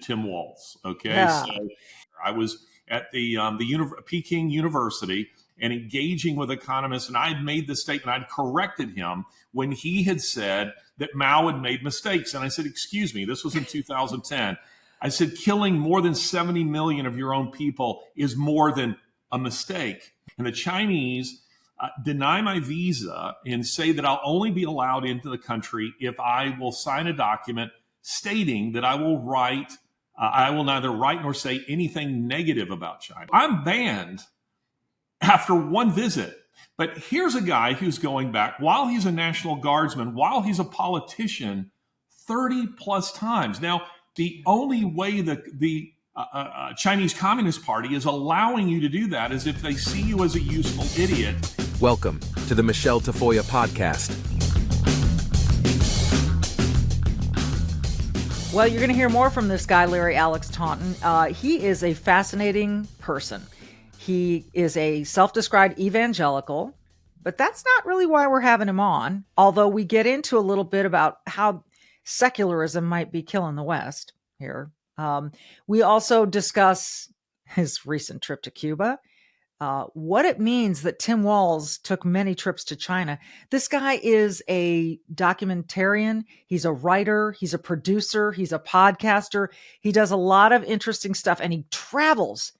Tim Walz. Okay, Yeah. so I was at the Peking University and engaging with economists, and I had made the statement, I'd corrected him when he had said that Mao had made mistakes. And I said, excuse me, this was in 2010. I said, killing more than 70 million of your own people is more than a mistake. And the Chinese deny my visa and say that I'll only be allowed into the country if I will sign a document stating that I will neither write nor say anything negative about China. I'm banned after one visit. But here's a guy who's going back while he's a National Guardsman, while he's a politician, 30 plus times. Now, the only way that the Chinese Communist Party is allowing you to do that is if they see you as a useful idiot. Welcome to the Michele Tafoya podcast. Well, you're going to hear more from this guy, Larry Alex Taunton. He is a fascinating person. He is a self-described evangelical, but that's not really why we're having him on, although we get into a little bit about how secularism might be killing the West here. We also discuss his recent trip to Cuba, what it means that Tim Walz took many trips to China. This guy is a documentarian. He's a writer. He's a producer. He's a podcaster. He does a lot of interesting stuff, and he travels.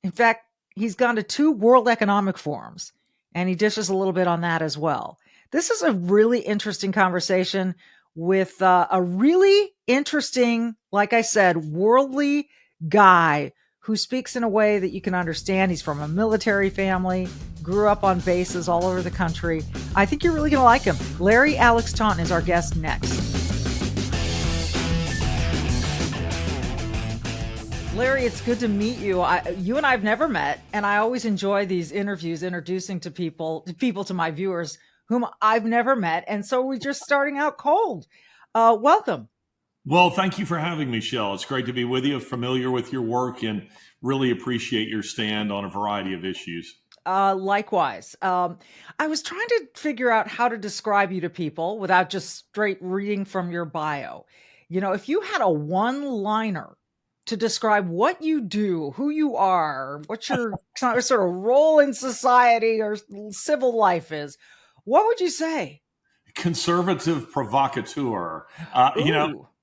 In fact, he's gone to 2 World Economic Forums, and he dishes a little bit on that as well. This is a really interesting conversation with a really interesting, like I said, worldly guy who speaks in a way that you can understand. He's from a military family, grew up on bases all over the country. I think you're really going to like him. Larry Alex Taunton is our guest next. Larry, it's good to meet you. You and I have never met, and I always enjoy these interviews introducing to people to my viewers whom I've never met, and so we're just starting out cold. Welcome. Well, thank you for having me, Michelle. It's great to be with you, familiar with your work, and really appreciate your stand on a variety of issues. Likewise. I was trying to figure out how to describe you to people without just straight reading from your bio. You know, if you had a one-liner to describe what you do, who you are, what your sort of role in society or civil life is, what would you say? Conservative provocateur.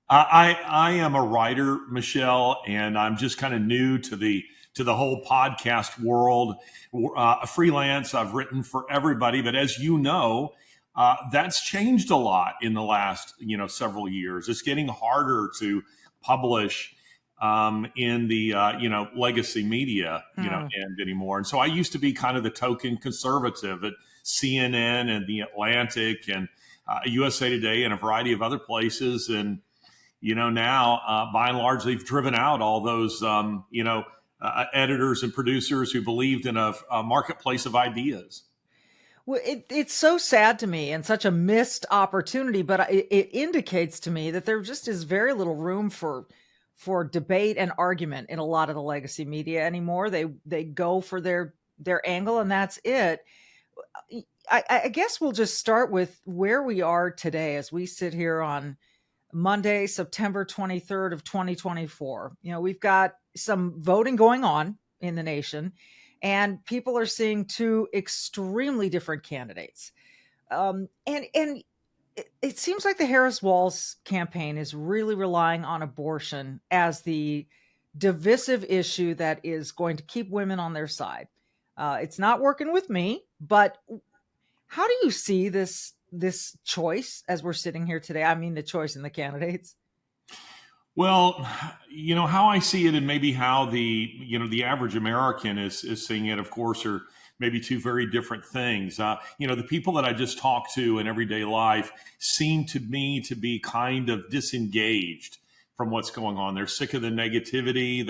I am a writer, Michelle, and I'm just kind of new to the whole podcast world. Freelance, I've written for everybody, but as you know, that's changed a lot in the last several years. It's getting harder to publish in the legacy media end anymore. And so I used to be kind of the token conservative at CNN and the Atlantic and USA Today and a variety of other places. And now by and large they've driven out all those editors and producers who believed in a marketplace of ideas. Well, it's so sad to me and such a missed opportunity, but it indicates to me that there just is very little room for debate and argument in a lot of the legacy media anymore. They go for their angle, and that's it. I guess we'll just start with where we are today as we sit here on Monday, September 23rd of 2024. We've got some voting going on in the nation, and people are seeing 2 extremely different candidates. And it seems like the Harris-Walz campaign is really relying on abortion as the divisive issue that is going to keep women on their side. It's not working with me, but how do you see this choice as we're sitting here today? I mean, the choice in the candidates. Well, how I see it, and maybe how the average American is seeing it, of course, are maybe 2 very different things. The people that I just talked to in everyday life seem to me to be kind of disengaged from what's going on. They're sick of the negativity.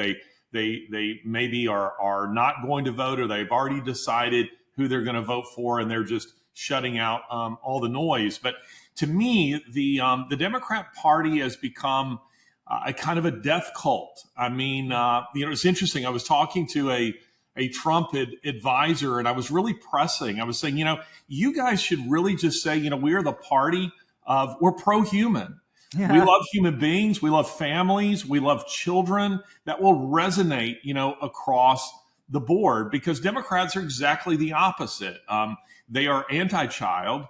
They maybe are not going to vote, or they've already decided who they're going to vote for, and they're just shutting out all the noise. But to me, the Democrat Party has become a kind of a death cult. I mean, it's interesting. I was talking to a Trump advisor, and I was really pressing. I was saying, you guys should really just say, we are the party of, we're pro-human. We love human beings. We love families. We love children. That will resonate, across the board, because Democrats are exactly the opposite. They are anti-child.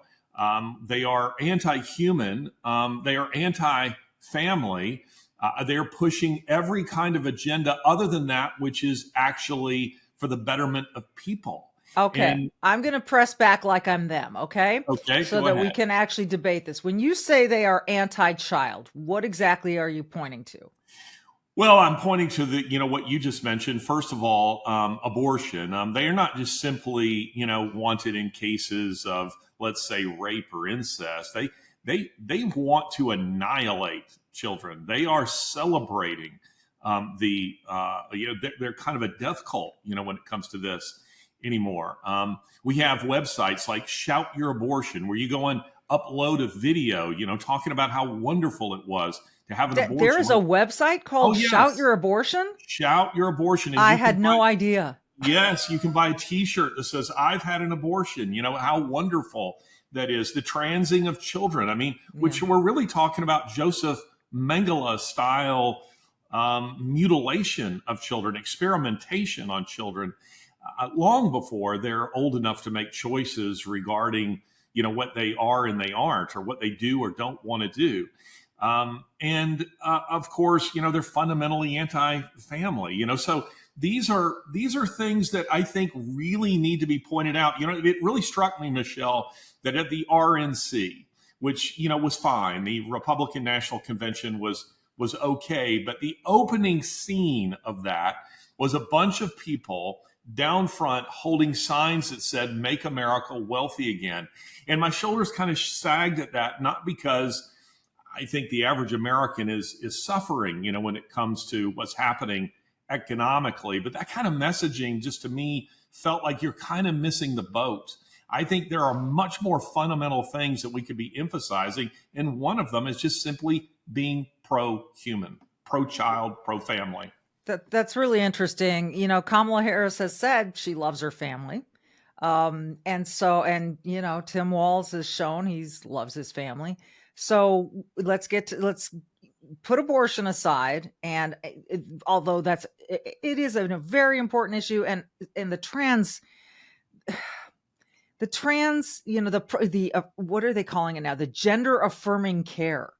They are anti-human. They are anti-family. They're pushing every kind of agenda other than that which is actually for the betterment of people. Okay. And I'm going to press back like I'm them. Okay. okay, So go that we ahead. can actually debate this. When you say they are anti-child, what exactly are you pointing to? Well, I'm pointing to what you just mentioned. First of all, abortion. They are not just simply, wanted in cases of, let's say, rape or incest. They want to annihilate children. They are celebrating they're kind of a death cult, when it comes to this anymore. We have websites like Shout Your Abortion, where you go and upload a video, talking about how wonderful it was to have an abortion. There is a website called yes. Shout Your Abortion? Shout Your Abortion. And I had no idea. Yes, you can buy a T-shirt that says, I've had an abortion. How wonderful that is. The transing of children. Which we're really talking about Joseph Mengele style mutilation of children, experimentation on children, long before they're old enough to make choices regarding, what they are and they aren't, or what they do or don't want to do. Of course, they're fundamentally anti-family, so these are things that I think really need to be pointed out. It really struck me, Michele, that at the RNC, which, was fine, the Republican National Convention was okay, but the opening scene of that was a bunch of people down front holding signs that said, "Make America Wealthy Again." And my shoulders kind of sagged at that, not because I think the average American is suffering, when it comes to what's happening economically, but that kind of messaging just to me felt like you're kind of missing the boat. I think there are much more fundamental things that we could be emphasizing, and one of them is just simply being pro-human, pro-child, pro-family. That's really interesting. Kamala Harris has said she loves her family. Tim Walz has shown he loves his family. So let's put abortion aside. And although it is a very important issue, and the trans, what are they calling it now? The gender affirming care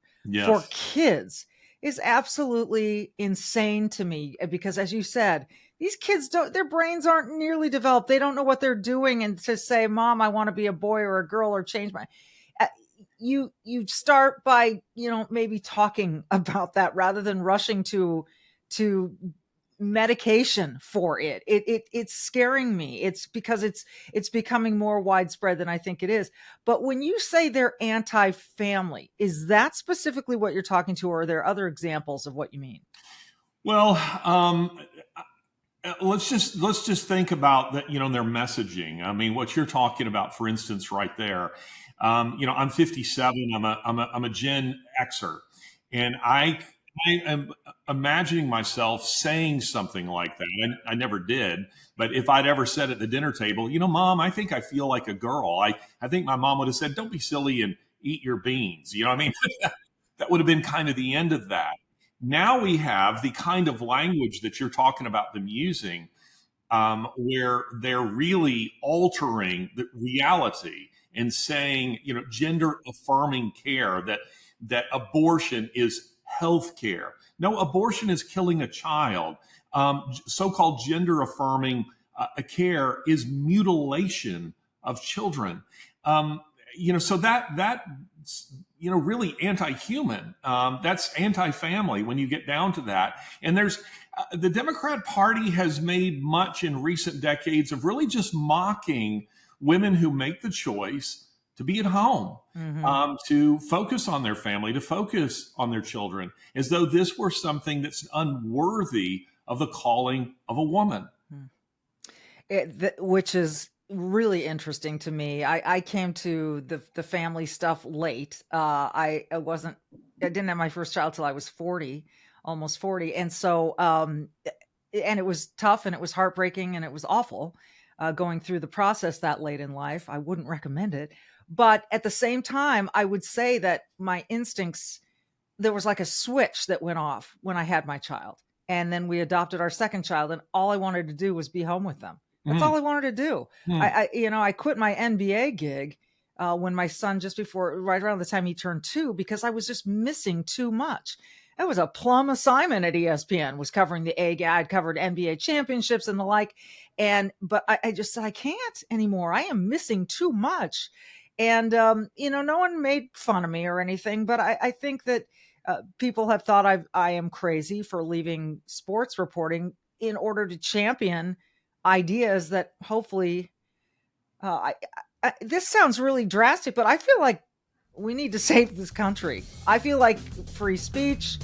for kids is absolutely insane to me, because as you said, these kids their brains aren't nearly developed. They don't know what they're doing. And to say, "Mom, I want to be a boy or a girl," or change my, you start by, maybe talking about that rather than rushing to medication for it. It's scaring me. It's because it's becoming more widespread than I think it is. But when you say they're anti-family, is that specifically what you're talking to, or are there other examples of what you mean? Well, let's just think about that, their messaging. What you're talking about, for instance, right there. I'm 57. I'm a Gen Xer, and I am imagining myself saying something like that. I never did, but if I'd ever said at the dinner table, "Mom, I think I feel like a girl," I think my mom would have said, "Don't be silly and eat your beans." That would have been kind of the end of that. Now we have the kind of language that you're talking about them using, where they're really altering the reality and saying, gender affirming care, that abortion is health care. No, abortion is killing a child. So-called gender affirming care is mutilation of children. So that's really anti-human. That's anti-family when you get down to that. And there's the Democrat Party has made much in recent decades of really just mocking women who make the choice to be at home, to focus on their family, to focus on their children, as though this were something that's unworthy of the calling of a woman. Which is really interesting to me. I came to the family stuff late. I didn't have my first child till I was 40, almost 40. And so, and it was tough and it was heartbreaking and it was awful going through the process that late in life. I wouldn't recommend it. But at the same time, I would say that my instincts there was like a switch that went off when I had my child. And then we adopted our second child, and all I wanted to do was be home with them. That's all I wanted to do. I quit my NBA gig when my son, right around the time he turned 2, because I was just missing too much. It was a plum assignment at ESPN, was covering the A guy. I'd covered NBA championships and the like. But I just said, I can't anymore. I am missing too much. And, no one made fun of me or anything, but I think that people have thought I am crazy for leaving sports reporting in order to champion ideas that hopefully, this sounds really drastic, but I feel like we need to save this country. I feel like free speech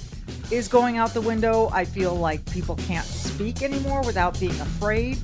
is going out the window. I feel like people can't speak anymore without being afraid.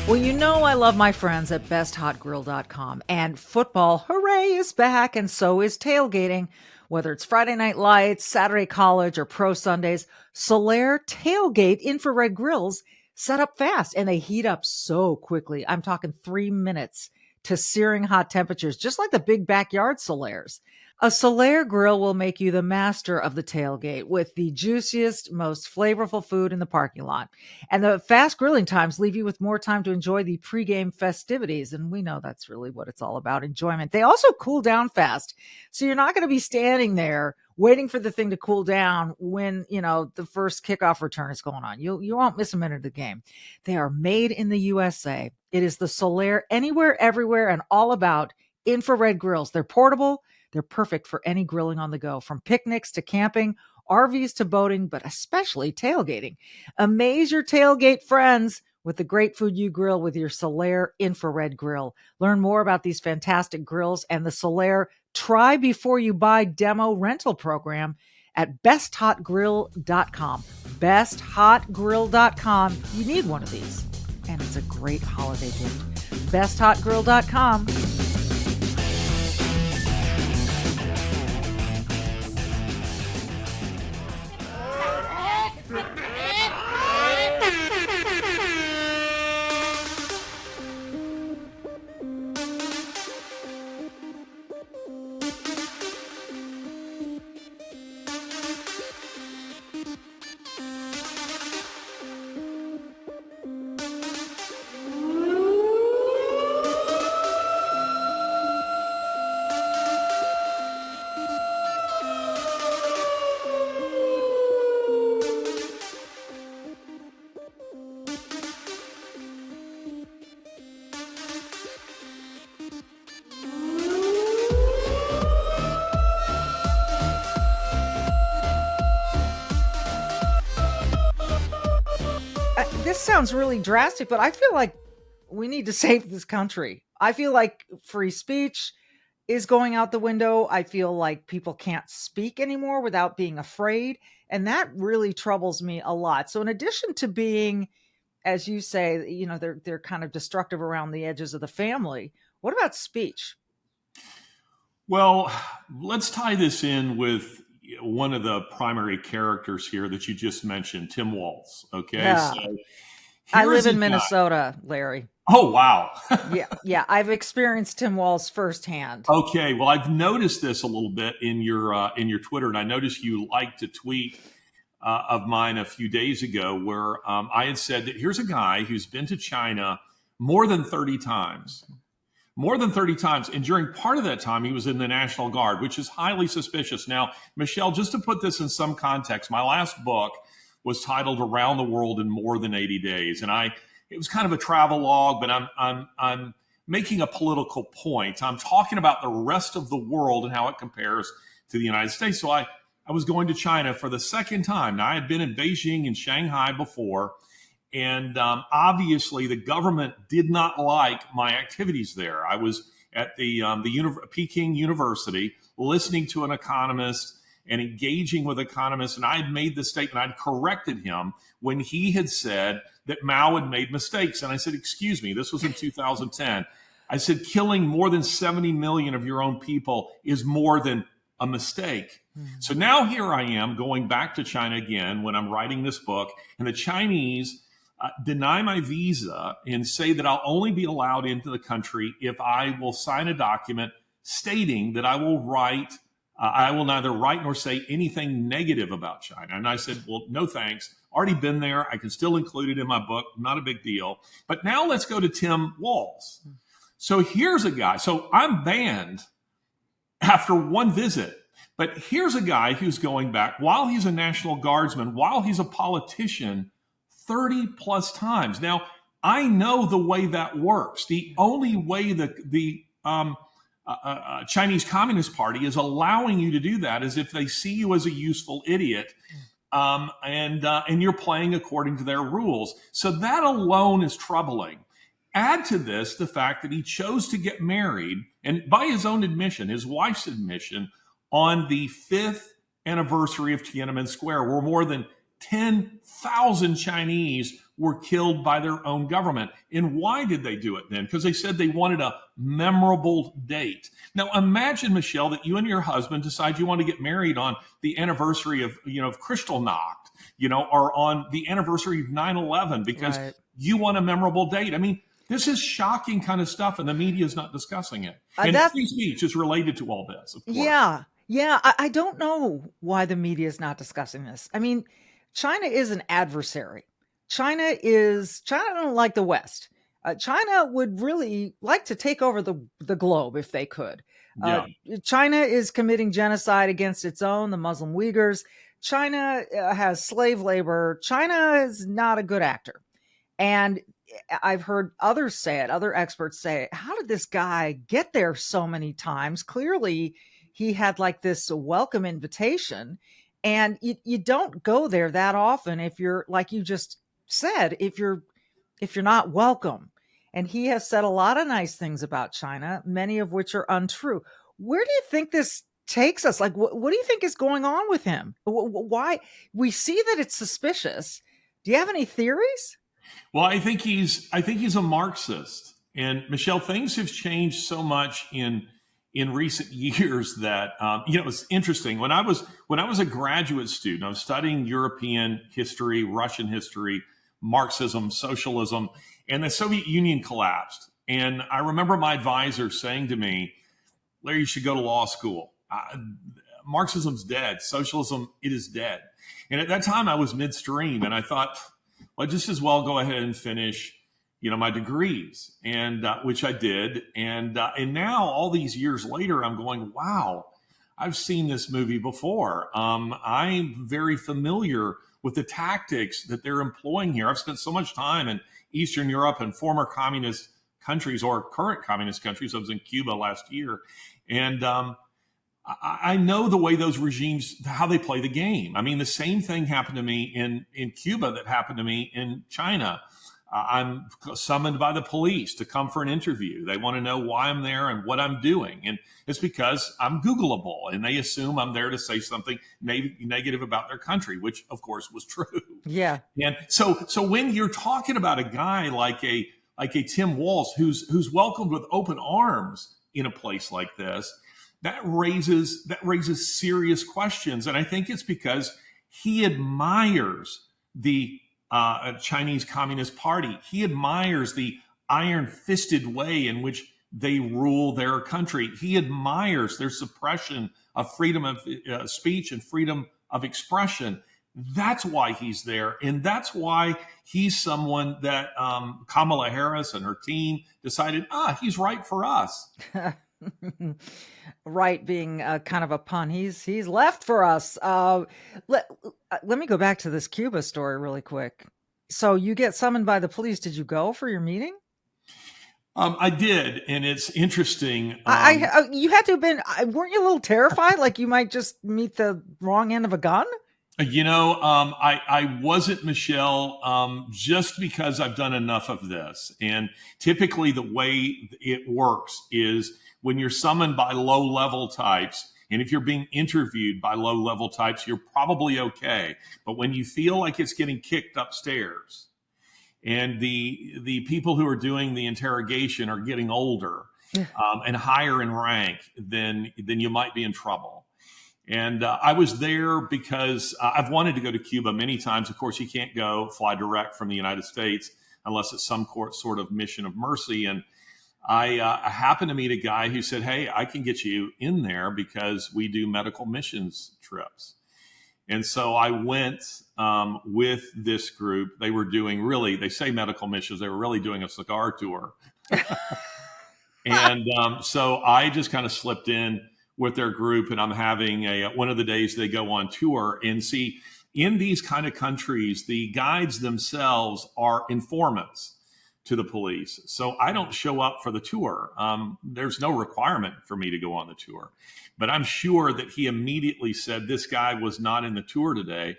Well, I love my friends at besthotgrill.com, and football, hooray, is back, and so is tailgating. Whether it's Friday Night Lights, Saturday College, or Pro Sundays, Solair tailgate infrared grills set up fast, and they heat up so quickly. I'm talking 3 minutes to searing hot temperatures, just like the big backyard Solairs. A Solair grill will make you the master of the tailgate with the juiciest, most flavorful food in the parking lot. And the fast grilling times leave you with more time to enjoy the pregame festivities. And we know that's really what it's all about, enjoyment. They also cool down fast. So you're not going to be standing there waiting for the thing to cool down when, the first kickoff return is going on. You won't miss a minute of the game. They are made in the USA. It is the Solair anywhere, everywhere, and all about infrared grills. They're portable. They're perfect for any grilling on the go, from picnics to camping, RVs to boating, but especially tailgating. Amaze your tailgate friends with the great food you grill with your Solair infrared grill. Learn more about these fantastic grills and the Solair Try Before You Buy demo rental program at besthotgrill.com. Besthotgrill.com. You need one of these, and it's a great holiday gift. Besthotgrill.com. This sounds really drastic, but I feel like we need to save this country. I feel like free speech is going out the window. I feel like people can't speak anymore without being afraid. And that really troubles me a lot. So in addition to being, as you say, they're kind of destructive around the edges of the family, what about speech? Well, let's tie this in with one of the primary characters here that you just mentioned, Tim Walz. Okay. Yeah. So I live in guy. Minnesota, Larry. Oh, wow. Yeah. I've experienced Tim Walz firsthand. Okay. Well, I've noticed this a little bit in your Twitter, and I noticed you liked a tweet of mine a few days ago where I had said that here's a guy who's been to China more than 30 times. And during part of that time, he was in the National Guard, which is highly suspicious. Now, Michele, just to put this in some context, my last book was titled Around the World in More Than 80 Days. And it was kind of a travel log, but I'm making a political point. I'm talking about the rest of the world and how it compares to the United States. So I was going to China for the second time. Now, I had been in Beijing and Shanghai before. And obviously, the government did not like my activities there. I was at the Peking University listening to an economist and engaging with economists. And I had made the statement, I'd corrected him when he had said that Mao had made mistakes. And I said, excuse me, this was in 2010. I said, killing more than 70 million of your own people is more than a mistake. So now here I am going back to China again when I'm writing this book, and the Chinese deny my visa and say that I'll only be allowed into the country if I will sign a document stating that I will neither write nor say anything negative about China. And I said, well, no thanks. Already been there. I can still include it in my book. Not a big deal. But now let's go to Tim Walz. So here's a guy. So I'm banned after one visit. But here's a guy who's going back while he's a National Guardsman, while he's a politician, 30 plus times. Now, I know the way that works. The only way that the Chinese Communist Party is allowing you to do that is if they see you as a useful idiot, and you're playing according to their rules. So that alone is troubling. Add to this the fact that he chose to get married, and by his own admission, his wife's admission, on the 5th anniversary of Tiananmen Square, where more than 10,000 Chinese were killed by their own government. And why did they do it then? Because they said they wanted a memorable date. Now, imagine, Michelle, that you and your husband decide you want to get married on the anniversary of Kristallnacht, or on the anniversary of 9/11 because you want a memorable date. I mean, this is shocking kind of stuff, and the media is not discussing it. And free speech is related to all this, of course. Yeah. I don't know why the media is not discussing this. I mean, China is an adversary. China don't like the West. China would really like to take over the globe if they could. China is committing genocide against its own, the Muslim Uyghurs. China has slave labor. China is not a good actor. And I've heard other experts say, how did this guy get there so many times? Clearly, he had like this welcome invitation, and you don't go there that often if you're, like you just said, if you're not welcome. And he has said a lot of nice things about China, many of which are untrue. Where do you think this takes us? Like, what do you think is going on with him? Why? We see that it's suspicious. Do you have any theories? Well, I think he's a Marxist. And Michelle, things have changed so much in recent years that it's interesting. When I was a graduate student, I was studying European history, Russian history, Marxism, socialism, and the Soviet Union collapsed. And I remember my advisor saying to me, Larry, you should go to law school. Marxism's dead. Socialism, it is dead. And at that time I was midstream, and I thought, well, just as well go ahead and finish, my degrees, and which I did. And now all these years later, I'm going, wow, I've seen this movie before. I'm very familiar with the tactics that they're employing here. I've spent so much time in Eastern Europe and former communist countries or current communist countries. I was in Cuba last year. And I know the way those regimes, how they play the game. I mean, the same thing happened to me in Cuba that happened to me in China. I'm summoned by the police to come for an interview. They want to know why I'm there and what I'm doing. And it's because I'm Googleable, and they assume I'm there to say something negative about their country, which of course was true. Yeah. And so when you're talking about a guy like a Tim Walz who's welcomed with open arms in a place like this, that raises serious questions. And I think it's because he admires the Chinese Communist Party. He admires the iron-fisted way in which they rule their country. He admires their suppression of freedom of speech and freedom of expression. That's why he's there. And that's why he's someone that Kamala Harris and her team decided, he's right for us. Right being kind of a pun. He's left for us. Let me go back to this Cuba story really quick. So you get summoned by the police. Did you go for your meeting? I did, and it's interesting. You had to have been. Weren't you a little terrified, like you might just meet the wrong end of a gun? I wasn't, Michelle, just because I've done enough of this. And typically the way it works is when you're summoned by low-level types, and if you're being interviewed by low-level types, you're probably okay. But when you feel like it's getting kicked upstairs and the people who are doing the interrogation are getting older and higher in rank, then you might be in trouble. And I was there because I've wanted to go to Cuba many times. Of course, you can't fly direct from the United States unless it's some sort of mission of mercy. And I happened to meet a guy who said, "Hey, I can get you in there because we do medical missions trips." And so I went with this group. They were doing they say medical missions. They were really doing a cigar tour. And so I just kind of slipped in with their group, and I'm having one of the days they go on tour. And see, in these kind of countries, the guides themselves are informants to the police. So I don't show up for the tour. There's no requirement for me to go on the tour. But I'm sure that he immediately said this guy was not in the tour today.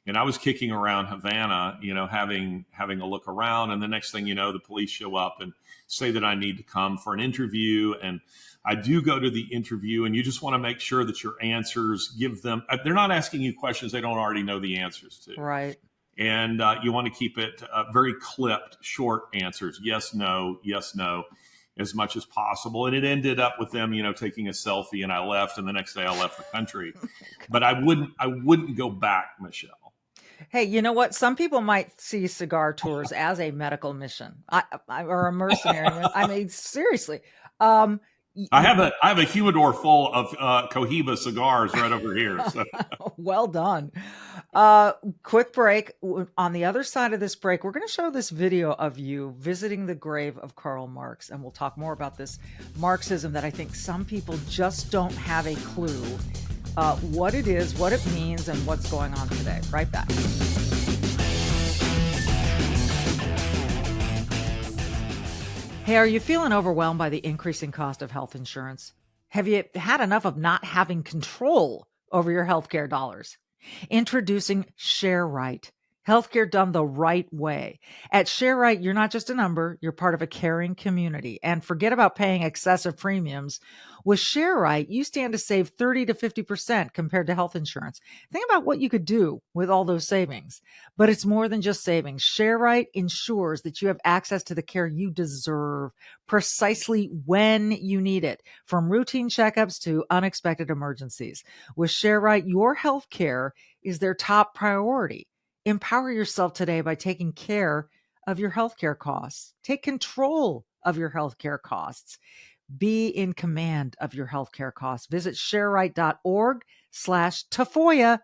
And I was kicking around Havana, having a look around. And the next thing you know, the police show up and say that I need to come for an interview. And I do go to the interview, and you just want to make sure that your answers give them, they're not asking you questions they don't already know the answers to. Right. And you want to keep it very clipped, short answers. Yes, no, as much as possible. And it ended up with them, taking a selfie, and I left. And the next day I left the country. But I wouldn't go back, Michele. Hey, you know what? Some people might see cigar tours as a medical mission, or a mercenary. I mean, seriously. I have a humidor full of Cohiba cigars right over here. So. Well done. Quick break. On the other side of this break, we're going to show this video of you visiting the grave of Karl Marx, and we'll talk more about this Marxism that I think some people just don't have a clue what it is, what it means, and what's going on today. Right back. Hey, are you feeling overwhelmed by the increasing cost of health insurance? Have you had enough of not having control over your healthcare dollars? Introducing ShareRight, healthcare done the right way. At ShareRight, you're not just a number, you're part of a caring community. And forget about paying excessive premiums. With ShareRight, you stand to save 30 to 50% compared to health insurance. Think about what you could do with all those savings. But it's more than just savings. ShareRight ensures that you have access to the care you deserve precisely when you need it, from routine checkups to unexpected emergencies. With ShareRight, your health care is their top priority. Empower yourself today by taking care of your healthcare costs. Take control of your healthcare costs. Be in command of your healthcare costs. Visit shareright.org/Tafoya,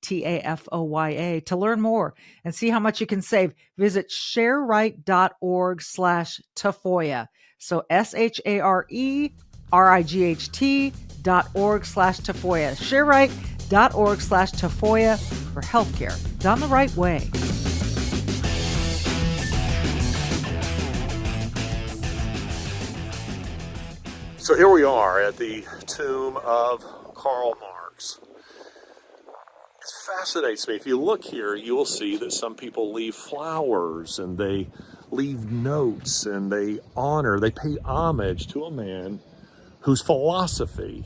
Tafoya, to learn more and see how much you can save. Visit shareright.org/Tafoya. So SHARERIGHT.org/Tafoya. shareright.org/Tafoya for healthcare done the right way. So here we are at the tomb of Karl Marx. It fascinates me. If you look here, you will see that some people leave flowers and they leave notes and they pay homage to a man whose philosophy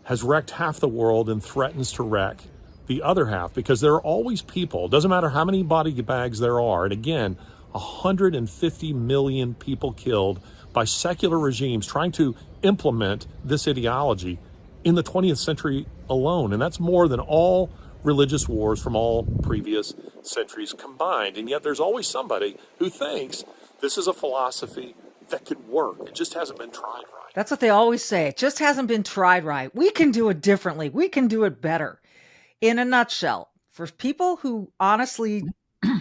has wrecked half the world and threatens to wreck the other half, because there are always people, doesn't matter how many body bags there are, and again, 150 million people killed by secular regimes trying to implement this ideology in the 20th century alone. And that's more than all religious wars from all previous centuries combined. And yet there's always somebody who thinks this is a philosophy that could work. It just hasn't been tried right. That's what they always say. It just hasn't been tried right. We can do it differently. We can do it better. In a nutshell, for people who honestly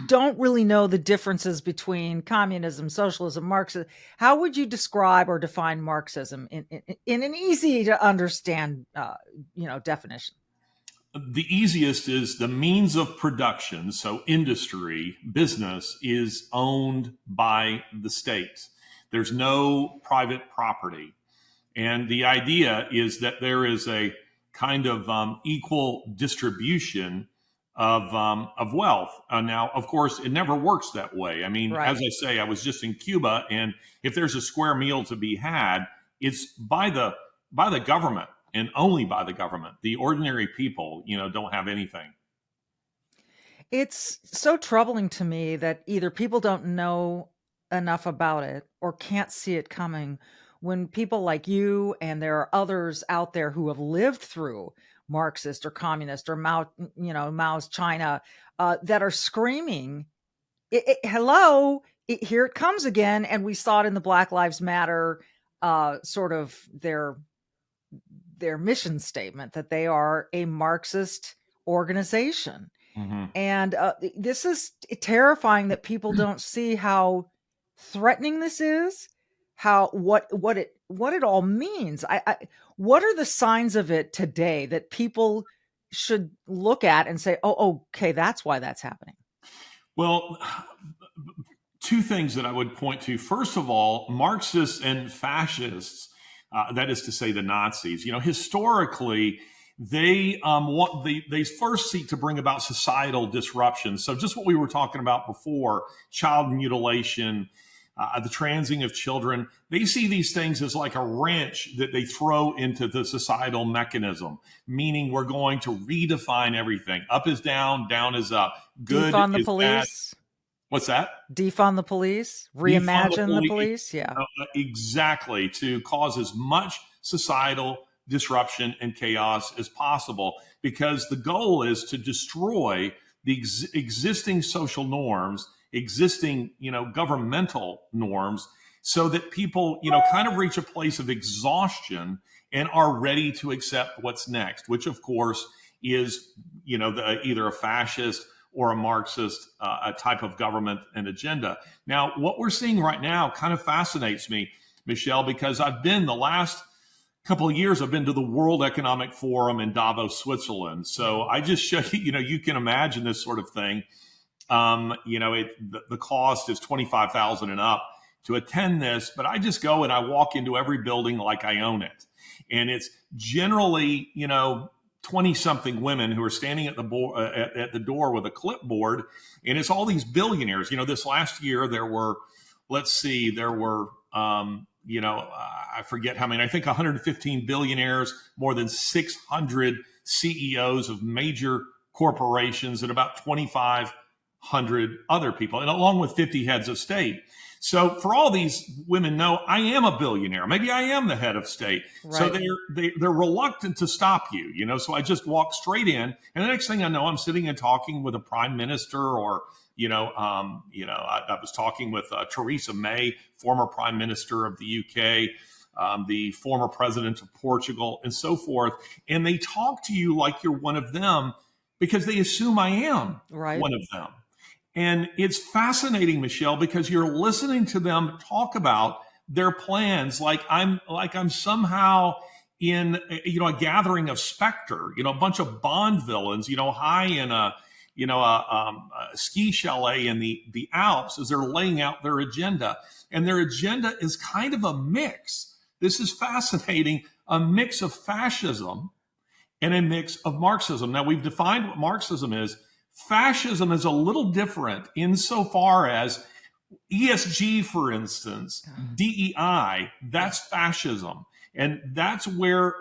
don't really know the differences between communism, socialism, Marxism, how would you describe or define Marxism in an easy to understand, definition? The easiest is the means of production. So industry, business is owned by the state. There's no private property. And the idea is that there is a kind of equal distribution of wealth. Now, of course, it never works that way. I mean, Right. As I say, I was just in Cuba, and if there's a square meal to be had, it's by the government and only by the government. The ordinary people, don't have anything. It's so troubling to me that either people don't know enough about it or can't see it coming, when people like you and there are others out there who have lived through Marxist or communist or Mao's China that are screaming, hello, here it comes again, and we saw it in the Black Lives Matter sort of their mission statement that they are a Marxist organization. Mm-hmm. And this is terrifying that people don't see how threatening this is, how what it all means. What are the signs of it today that people should look at and say, oh, okay, that's why that's happening? Well, two things that I would point to. First of all, Marxists and fascists, that is to say the Nazis, historically, they first seek to bring about societal disruption. So just what we were talking about before, child mutilation, the transing of children, they see these things as like a wrench that they throw into the societal mechanism, meaning we're going to redefine everything. Up is down, down is up. Good Defund the is police. bad. What's that? Defund the police, reimagine the police. Yeah, exactly. To cause as much societal disruption and chaos as possible, because the goal is to destroy the existing social norms, existing, governmental norms, so that people, kind of reach a place of exhaustion and are ready to accept what's next, which of course is, either a fascist or a Marxist a type of government and agenda. Now, what we're seeing right now kind of fascinates me, Michele, because I've been the last couple of years, I've been to the World Economic Forum in Davos, Switzerland. So I just show you, you can imagine this sort of thing. The cost is $25,000 and up to attend this, but I just go and I walk into every building like I own it. And it's generally, 20-something women who are standing at the door with a clipboard, and it's all these billionaires. This last year there were, I forget how many, I think 115 billionaires, more than 600 CEOs of major corporations, and about 2,500 other people, and along with 50 heads of state. So for all these women know, I am a billionaire. Maybe I am the head of state. Right. So they're reluctant to stop you, so I just walk straight in. And the next thing I know, I'm sitting and talking with a prime minister, or, I was talking with Theresa May, former prime minister of the UK, the former president of Portugal, and so forth. And they talk to you like you're one of them because they assume I am one of them. And it's fascinating, Michele, because you're listening to them talk about their plans like I'm somehow in a gathering of Spectre, a bunch of Bond villains, high in a ski chalet in the Alps as they're laying out their agenda. And their agenda is kind of a mix. This is fascinating, a mix of fascism and a mix of Marxism. Now, we've defined what Marxism is. Fascism is a little different insofar as ESG, for instance, DEI, that's fascism. And that's where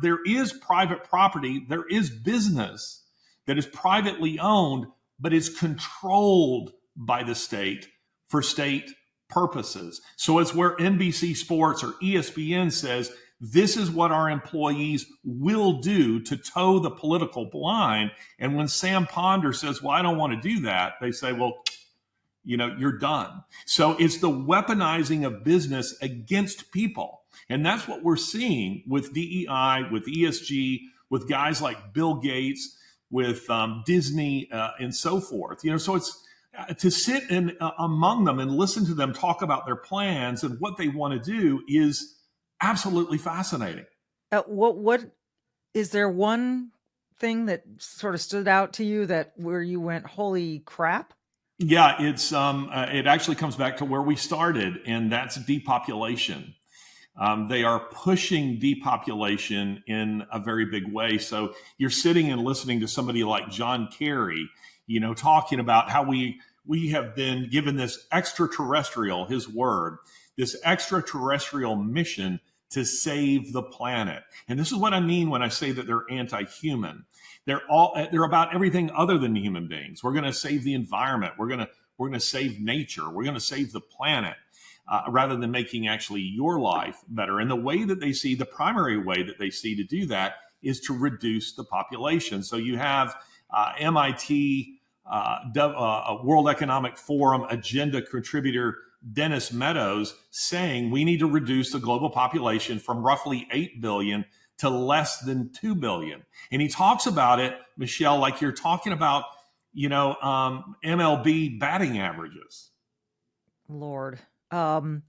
there is private property, there is business that is privately owned, but is controlled by the state for state purposes. So it's where NBC Sports or ESPN says, this is what our employees will do to toe the political line. And when Sam Ponder says, well, I don't want to do that, they say, well, you're done. So it's the weaponizing of business against people. And that's what we're seeing with DEI, with ESG, with guys like Bill Gates, with Disney and so forth. So it's to sit among them and listen to them talk about their plans and what they want to do is absolutely fascinating. What is there one thing that sort of stood out to you where you went, holy crap? Yeah, it's it actually comes back to where we started, and that's depopulation. They are pushing depopulation in a very big way. So you're sitting and listening to somebody like John Kerry, talking about how we have been given this extraterrestrial, his word, this extraterrestrial mission to save the planet. And this is what I mean when I say that they're anti-human. They're about everything other than human beings. We're going to save the environment. We're going to save nature. We're going to save the planet, rather than making actually your life better. And the primary way that they see to do that is to reduce the population. So you have MIT World Economic Forum agenda contributor Dennis Meadows saying we need to reduce the global population from roughly 8 billion to less than 2 billion. And he talks about it, Michele, like you're talking about, MLB batting averages. Lord. Everyone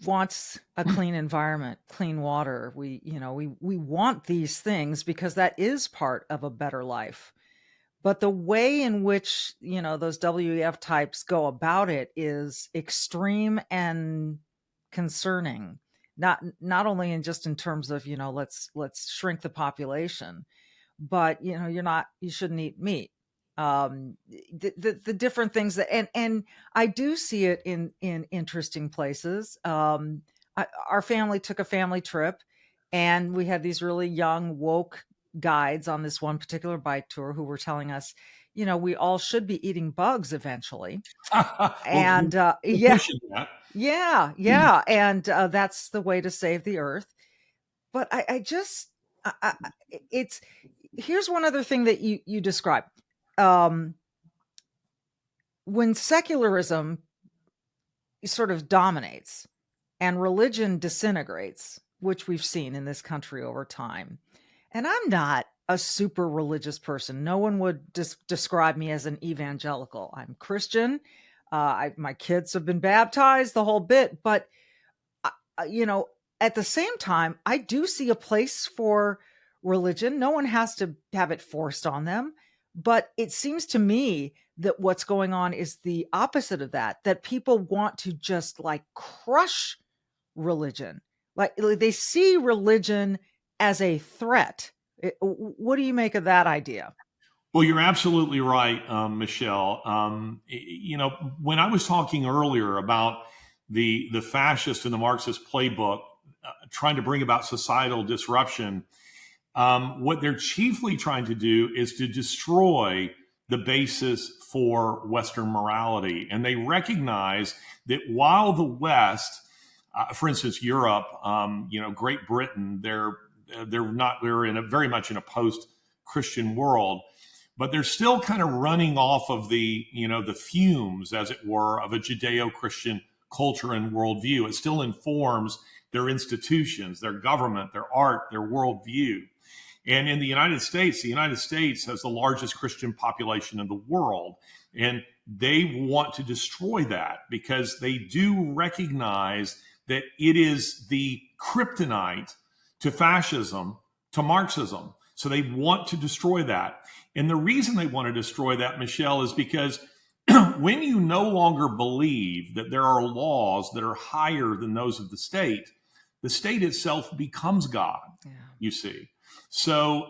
wants a clean environment, clean water. We want these things because that is part of a better life. But the way in which, those WEF types go about it is extreme and concerning. Not only in terms of, let's shrink the population, but you shouldn't eat meat. The different things and I do see it in interesting places. Our family took a family trip, and we had these really young woke guides on this one particular bike tour who were telling us, we all should be eating bugs eventually. And yeah. And that's the way to save the earth. But here's one other thing that you described. When secularism sort of dominates and religion disintegrates, which we've seen in this country over time, and I'm not a super religious person. No one would describe me as an evangelical. I'm Christian. My kids have been baptized, the whole bit. But, at the same time, I do see a place for religion. No one has to have it forced on them. But it seems to me that what's going on is the opposite of that people want to just crush religion. Like they see religion as a threat. What do you make of that idea? Well, you're absolutely right, Michele. When I was talking earlier about the fascist and the Marxist playbook trying to bring about societal disruption, what they're chiefly trying to do is to destroy the basis for Western morality. And they recognize that while the West, for instance, Europe, Great Britain, they're very much in a post-Christian world, but they're still kind of running off of the fumes, as it were, of a Judeo-Christian culture and worldview. It still informs their institutions, their government, their art, their worldview. And in the United States has the largest Christian population in the world. And they want to destroy that because they do recognize that it is the kryptonite to fascism, to Marxism. So they want to destroy that. And the reason they want to destroy that, Michele, is because when you no longer believe that there are laws that are higher than those of the state itself becomes God, you see. So,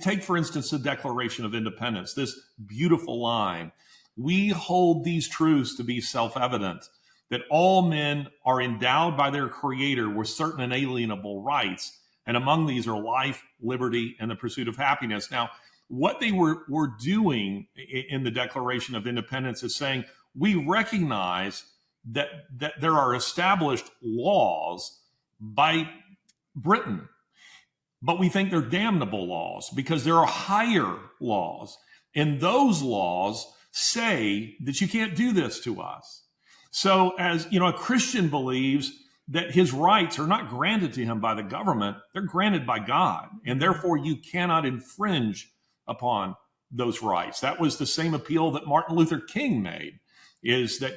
take, for instance, the Declaration of Independence, this beautiful line. We hold these truths to be self-evident, that all men are endowed by their Creator with certain inalienable rights, and among these are life, liberty, and the pursuit of happiness. Now, what they were doing in the Declaration of Independence is saying, we recognize that there are established laws by Britain, but we think they're damnable laws because there are higher laws. And those laws say that you can't do this to us. So as a Christian believes that his rights are not granted to him by the government, they're granted by God. And therefore you cannot infringe upon those rights. That was the same appeal that Martin Luther King made, is that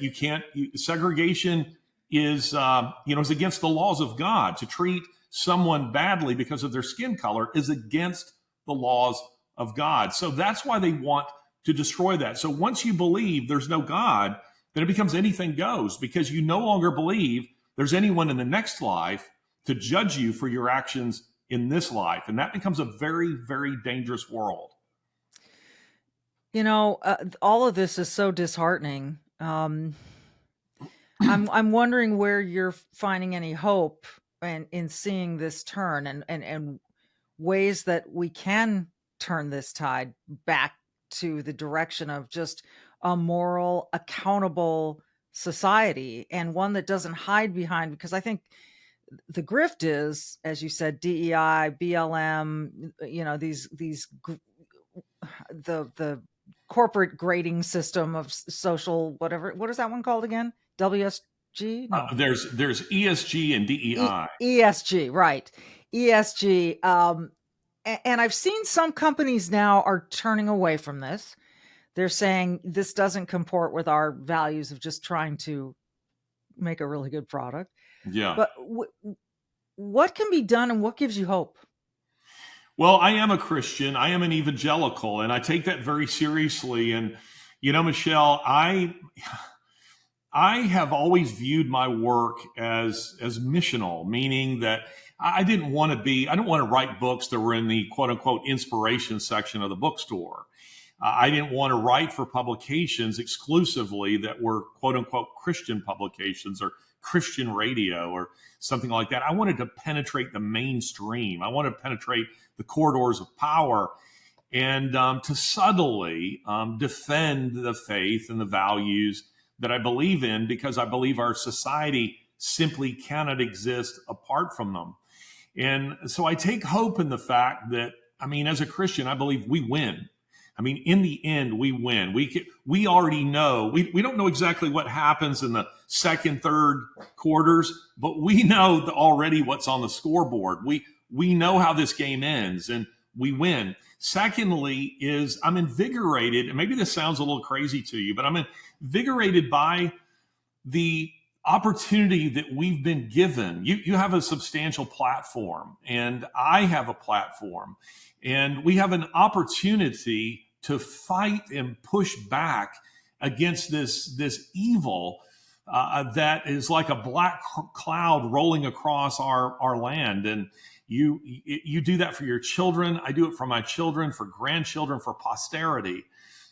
segregation is against the laws of God. To treat someone badly because of their skin color is against the laws of God. So that's why they want to destroy that. So once you believe there's no God, then it becomes anything goes, because you no longer believe there's anyone in the next life to judge you for your actions in this life. And that becomes a very, very dangerous world. All of this is so disheartening. I'm I'm wondering where you're finding any hope in seeing this turn and ways that we can turn this tide back to the direction of just a moral, accountable society, and one that doesn't hide behind, because I think the grift is, as you said, DEI, BLM, these the corporate grading system of social, whatever. What is that one called again? WSG? No. There's ESG and DEI. ESG, right. ESG. And I've seen some companies now are turning away from this. They're saying this doesn't comport with our values of just trying to make a really good product. Yeah. But what can be done and what gives you hope? Well, I am a Christian. I am an evangelical, and I take that very seriously. And, Michele, I have always viewed my work as missional, meaning that I don't want to write books that were in the quote unquote inspiration section of the bookstore. I didn't want to write for publications exclusively that were quote unquote Christian publications or Christian radio or something like that. I wanted to penetrate the mainstream. I wanted to penetrate the corridors of power and to subtly defend the faith and the values that I believe in, because I believe our society simply cannot exist apart from them. And so I take hope in the fact that, as a Christian, I believe we win. In the end, we win. We already know. We don't know exactly what happens in the second, third quarters, but we know already what's on the scoreboard. We know how this game ends, and we win. Secondly, I'm invigorated, and maybe this sounds a little crazy to you, but I'm invigorated by the opportunity that we've been given. You have a substantial platform, and I have a platform, and we have an opportunity to fight and push back against this evil that is like a black cloud rolling across our land. And you do that for your children. I do it for my children, for grandchildren, for posterity.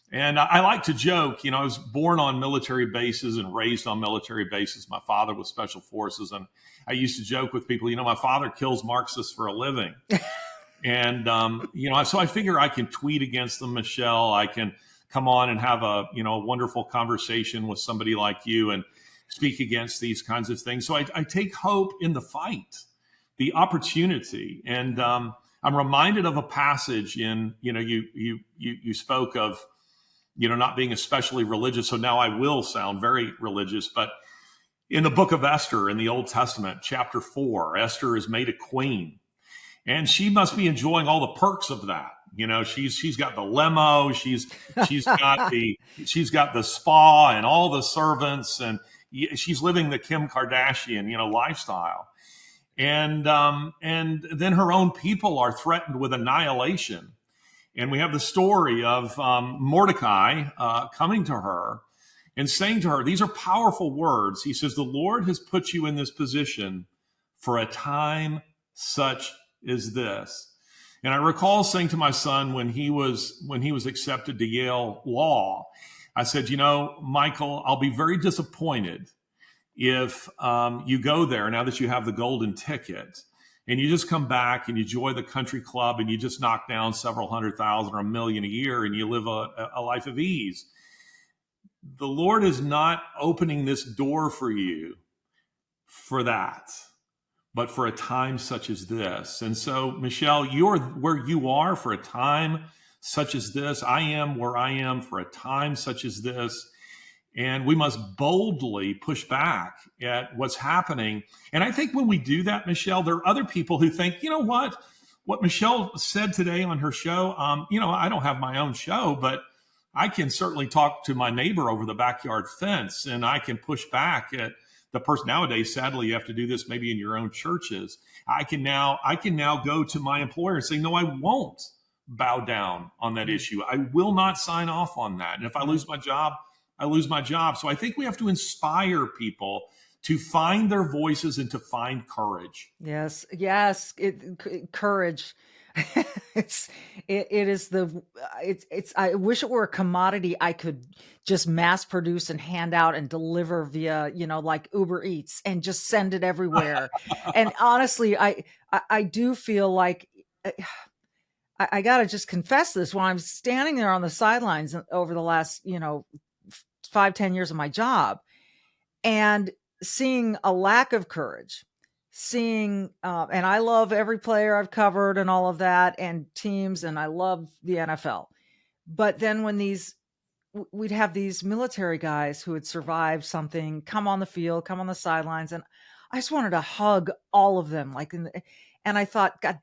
And I like to joke, I was born on military bases and raised on military bases. My father was Special Forces. And I used to joke with people, my father kills Marxists for a living. And, so I figure I can tweet against them, Michele. I can come on and have a wonderful conversation with somebody like you and speak against these kinds of things. So I take hope in the fight, the opportunity. And I'm reminded of a passage in, you spoke of, not being especially religious. So now I will sound very religious, but in the book of Esther in the Old Testament, chapter 4, Esther is made a queen. And she must be enjoying all the perks of that. She's got the limo, she's got the spa and all the servants, and she's living the Kim Kardashian, lifestyle. And then her own people are threatened with annihilation. And we have the story of Mordecai coming to her and saying to her, these are powerful words. He says, the Lord has put you in this position for a time such as this. And I recall saying to my son when he was accepted to Yale Law, I said, Michael, I'll be very disappointed if you go there now that you have the golden ticket and you just come back and you join the country club and you just knock down several 100,000 or $1 million a year and you live a life of ease. The Lord is not opening this door for you for that, but for a time such as this. And so, Michele, you're where you are for a time such as this. I am where I am for a time such as this. And we must boldly push back at what's happening. And I think when we do that, Michele, there are other people who think, what Michele said today on her show, I don't have my own show, but I can certainly talk to my neighbor over the backyard fence, and I can push back at the person. Nowadays, sadly, you have to do this maybe in your own churches. I can now go to my employer and say, no, I won't bow down on that issue. I will not sign off on that. And if I lose my job, I lose my job. So I think we have to inspire people to find their voices and to find courage. Yes. Courage. I wish it were a commodity I could just mass produce and hand out and deliver via, like Uber Eats and just send it everywhere. And honestly, I do feel like I got to just confess this. When I'm standing there on the sidelines over the last, 5-10 years of my job and seeing a lack of courage, and I love every player I've covered and all of that and teams, and I love the NFL, But then when we'd have these military guys who had survived something come on the field, come on the sidelines, and I just wanted to hug all of them. And I thought, God,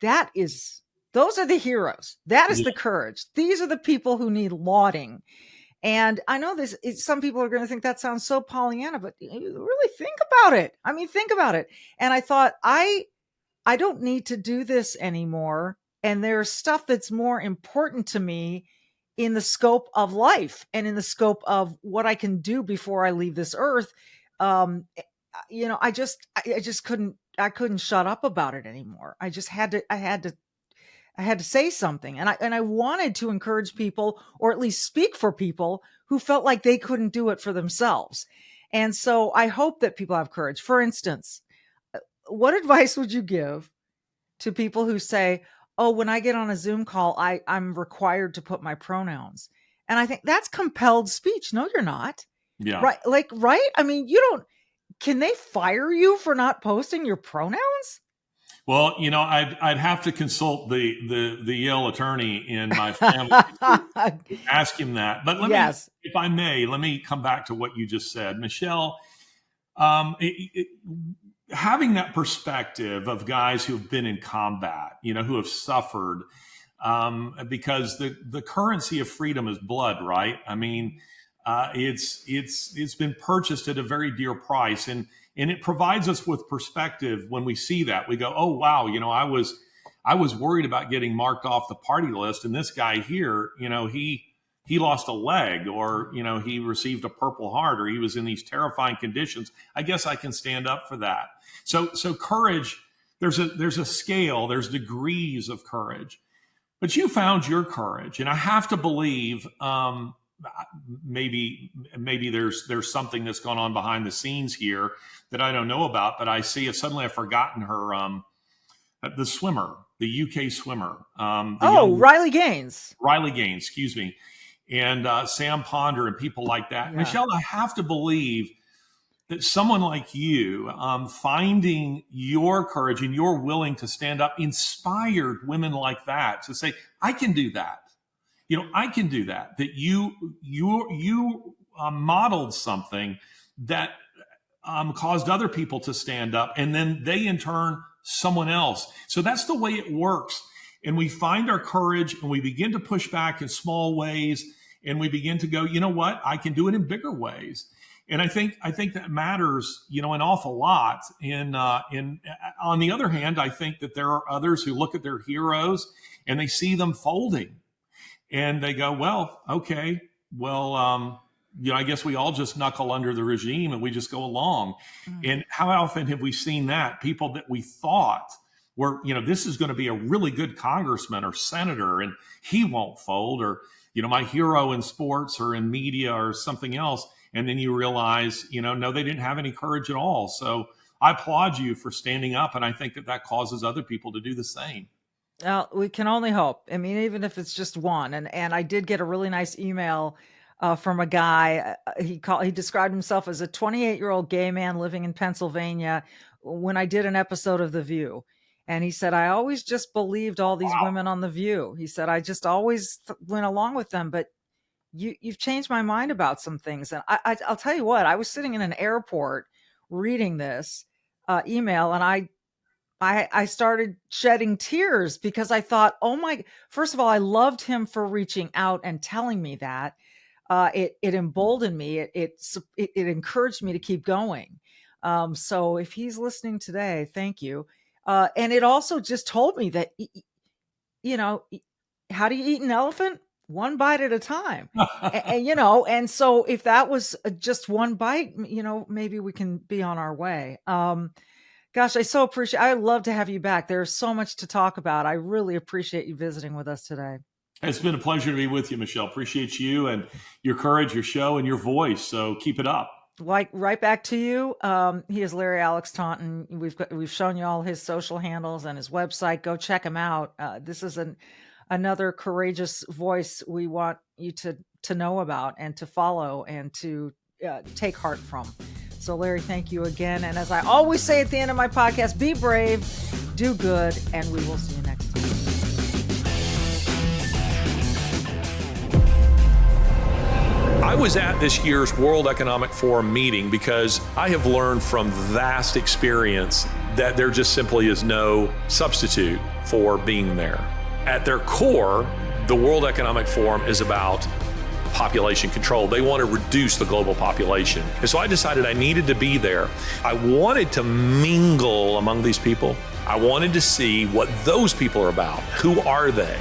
those are the heroes. That is the courage. These are the people who need lauding. And I know some people are going to think that sounds so Pollyanna, but really think about it. I mean, think about it. And I thought, I don't need to do this anymore. And there's stuff that's more important to me in the scope of life and in the scope of what I can do before I leave this earth. I just couldn't shut up about it anymore. I had to say something. And I wanted to encourage people, or at least speak for people who felt like they couldn't do it for themselves. And so I hope that people have courage. For instance, what advice would you give to people who say, oh, when I get on a Zoom call, I'm required to put my pronouns? And I think that's compelled speech. No, you're not. Yeah. Right. Right. I mean, can they fire you for not posting your pronouns? Well, I'd have to consult the Yale attorney in my family to ask him that. But if I may, let me come back to what you just said, Michele. Having that perspective of guys who've been in combat, who have suffered, because the currency of freedom is blood, right? I mean, it's been purchased at a very dear price, and it provides us with perspective. When we see that, we go, oh wow, I was worried about getting marked off the party list, and this guy here, he lost a leg, or he received a Purple Heart, or he was in these terrifying conditions. I guess I can stand up for that. So courage, there's a scale, there's degrees of courage, but you found your courage, and I have to believe maybe there's something that's gone on behind the scenes here that I don't know about. But I see if suddenly I've forgotten her, the swimmer, the UK swimmer. Riley Gaines. Riley Gaines, excuse me. And Sam Ponder and people like that. Yeah. Michele, I have to believe that someone like you, finding your courage and you're willing to stand up, inspired women like that to say, I can do that. I can do that. That you modeled something that caused other people to stand up, and then they in turn someone else. So that's the way it works. And we find our courage, and we begin to push back in small ways, and we begin to go, you know what? I can do it in bigger ways. And I think that matters, an awful lot. And on the other hand, I think that there are others who look at their heroes and they see them folding. And they go, well, okay, I guess we all just knuckle under the regime and we just go along. Mm. And how often have we seen that? People that we thought were, this is going to be a really good congressman or senator, and he won't fold, or, my hero in sports or in media or something else. And then you realize, no, they didn't have any courage at all. So I applaud you for standing up. And I think that causes other people to do the same. Well, we can only hope. I mean, even if it's just one. And I did get a really nice email from a guy. He described himself as a 28-year-old gay man living in Pennsylvania when I did an episode of The View. And he said, I always just believed all these women on The View. He said, I just always went along with them. But you've changed my mind about some things. And I'll tell you what, I was sitting in an airport reading this email, and I started shedding tears because I thought, first of all, I loved him for reaching out and telling me that. It emboldened me. It encouraged me to keep going. So if he's listening today, thank you. And it also just told me that, how do you eat an elephant? One bite at a time. and so if that was just one bite, maybe we can be on our way. Gosh, I'd love to have you back. There's so much to talk about. I really appreciate you visiting with us today. It's been a pleasure to be with you, Michele. Appreciate you and your courage, your show, and your voice. So keep it up. Right back to you. He is Larry Alex Taunton. We've shown you all his social handles and his website. Go check him out. This is another courageous voice we want you to know about and to follow and to take heart from. So Larry, thank you again. And as I always say at the end of my podcast, be brave, do good, and we will see you next time. I was at this year's World Economic Forum meeting because I have learned from vast experience that there just simply is no substitute for being there. At their core, the World Economic Forum is about population control. They want to reduce the global population. And so I decided I needed to be there. I wanted to mingle among these people. I wanted to see what those people are about. Who are they?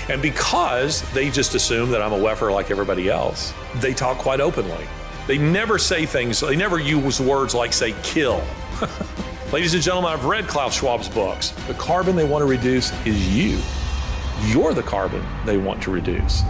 And because they just assume that I'm a WEFer like everybody else, they talk quite openly. They never say things, they never use words like, say, kill. Ladies and gentlemen, I've read Klaus Schwab's books. The carbon they want to reduce is you. You're the carbon they want to reduce.